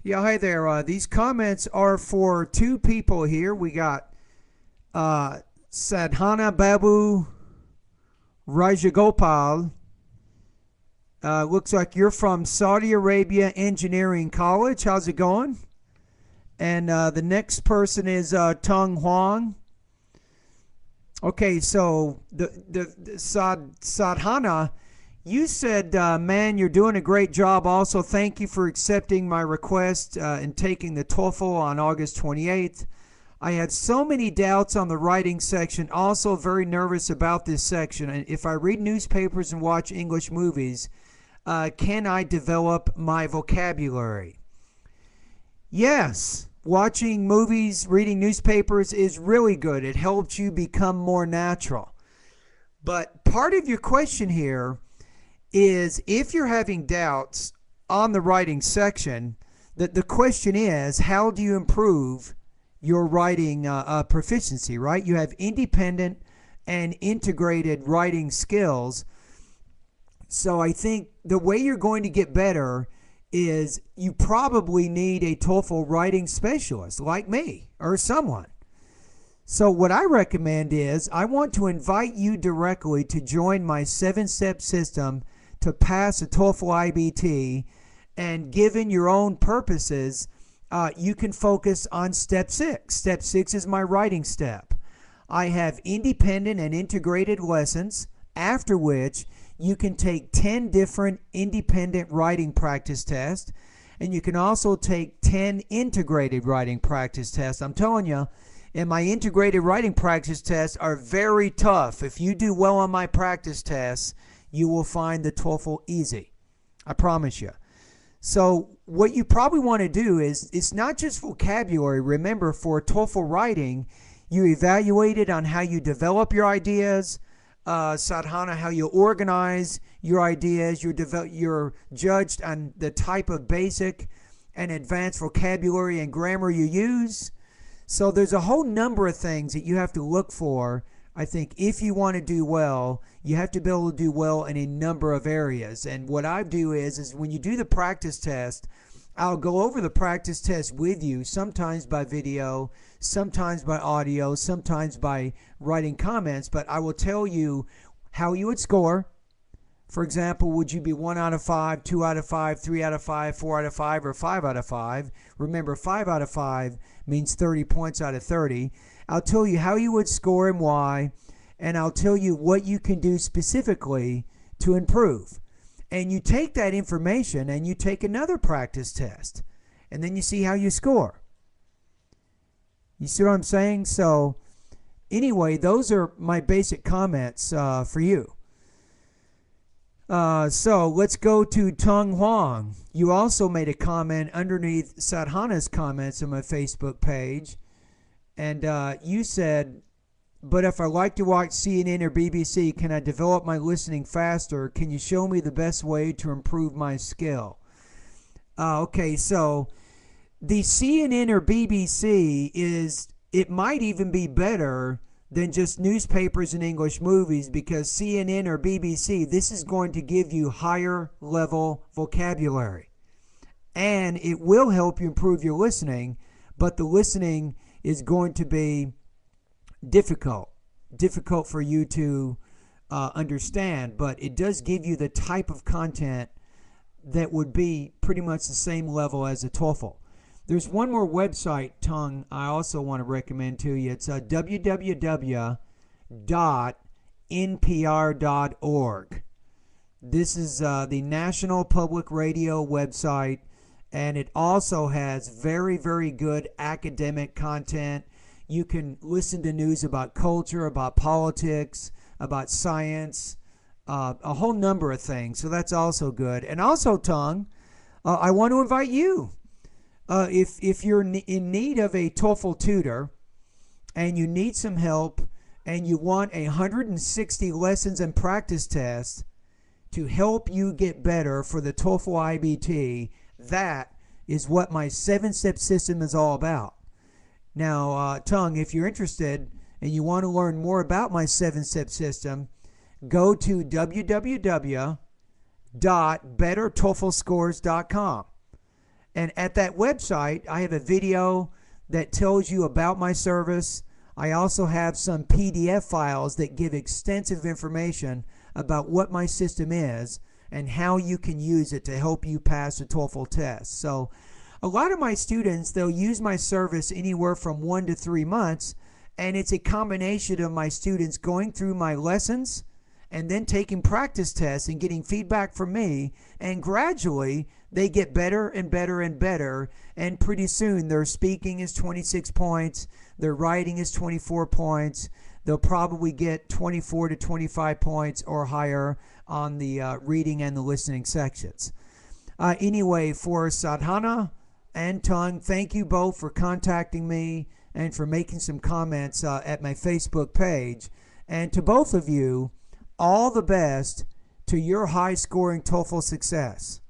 Yeah, hi there. These comments are for two people here. We got Sadhana Babu Rajagopal. Looks like you're from Saudi Arabia Engineering College. How's it going? And the next person is Hoang. Okay, so the Sadhana, you said, man, you're doing a great job. Also, thank you for accepting my request and taking the TOEFL on August 28th. I had so many doubts on the writing section, also very nervous about this section. And if I read newspapers and watch English movies, can I develop my vocabulary? Yes, watching movies, reading newspapers is really good. It helps you become more natural. But part of your question here is, if you're having doubts on the writing section, that the question is, how do you improve your writing proficiency, right? You have independent and integrated writing skills. So I think the way you're going to get better is you probably need a TOEFL writing specialist like me or someone. So what I recommend is, I want to invite you directly to join my 7-step system to pass a TOEFL IBT, and given your own purposes, you can focus on step 6. Step 6 is my writing step. I have independent and integrated lessons, after which you can take 10 different independent writing practice tests, and you can also take 10 integrated writing practice tests. I'm telling you, and my integrated writing practice tests are very tough. If you do well on my practice tests, you will find the TOEFL easy. I promise you. So what you probably want to do is, it's not just vocabulary. Remember, for TOEFL writing, you evaluate it on how you develop your ideas, Sadhana, how you organize your ideas. You're judged on the type of basic and advanced vocabulary and grammar you use. So there's a whole number of things that you have to look for. I think if you want to do well, you have to be able to do well in a number of areas. And what I do is when you do the practice test, I'll go over the practice test with you, sometimes by video, sometimes by audio, sometimes by writing comments, but I will tell you how you would score. For example, would you be 1 out of 5, 2 out of 5, 3 out of 5, 4 out of 5, or 5 out of 5? Remember, 5 out of 5 means 30 points out of 30. I'll tell you how you would score and why, and I'll tell you what you can do specifically to improve. And you take that information and you take another practice test, and then you see how you score. You see what I'm saying? So anyway, those are my basic comments for you. So let's go to Tung Hoang. You also made a comment underneath Sadhana's comments on my Facebook page. And you said, but if I like to watch CNN or BBC, can I develop my listening faster? Can you show me the best way to improve my skill? Okay, so the CNN or BBC it might even be better than just newspapers and English movies, because CNN or BBC, this is going to give you higher level vocabulary. And it will help you improve your listening, but the listening is going to be difficult for you to understand, but it does give you the type of content that would be pretty much the same level as a TOEFL. There's one more website, Tung, I also want to recommend to you. It's www.npr.org. This is the National Public Radio website, and it also has very, very good academic content. You can listen to news about culture, about politics, about science, a whole number of things. So that's also good. And also, Tung, I want to invite you. If you're in need of a TOEFL tutor and you need some help and you want 160 lessons and practice tests to help you get better for the TOEFL IBT, that is what my 7-step system is all about. Now, Tung, if you're interested and you want to learn more about my 7-step system, go to www.bettertoeflscores.com. And at that website, I have a video that tells you about my service. I also have some PDF files that give extensive information about what my system is and how you can use it to help you pass the TOEFL test. So a lot of my students, they'll use my service anywhere from 1 to 3 months, and it's a combination of my students going through my lessons and then taking practice tests and getting feedback from me, and gradually they get better and better and better, and pretty soon their speaking is 26 points, their writing is 24 points, they'll probably get 24 to 25 points or higher on the reading and the listening sections. Anyway, for Sadhana and Tung, thank you both for contacting me and for making some comments at my Facebook page. And to both of you, all the best to your high-scoring TOEFL success.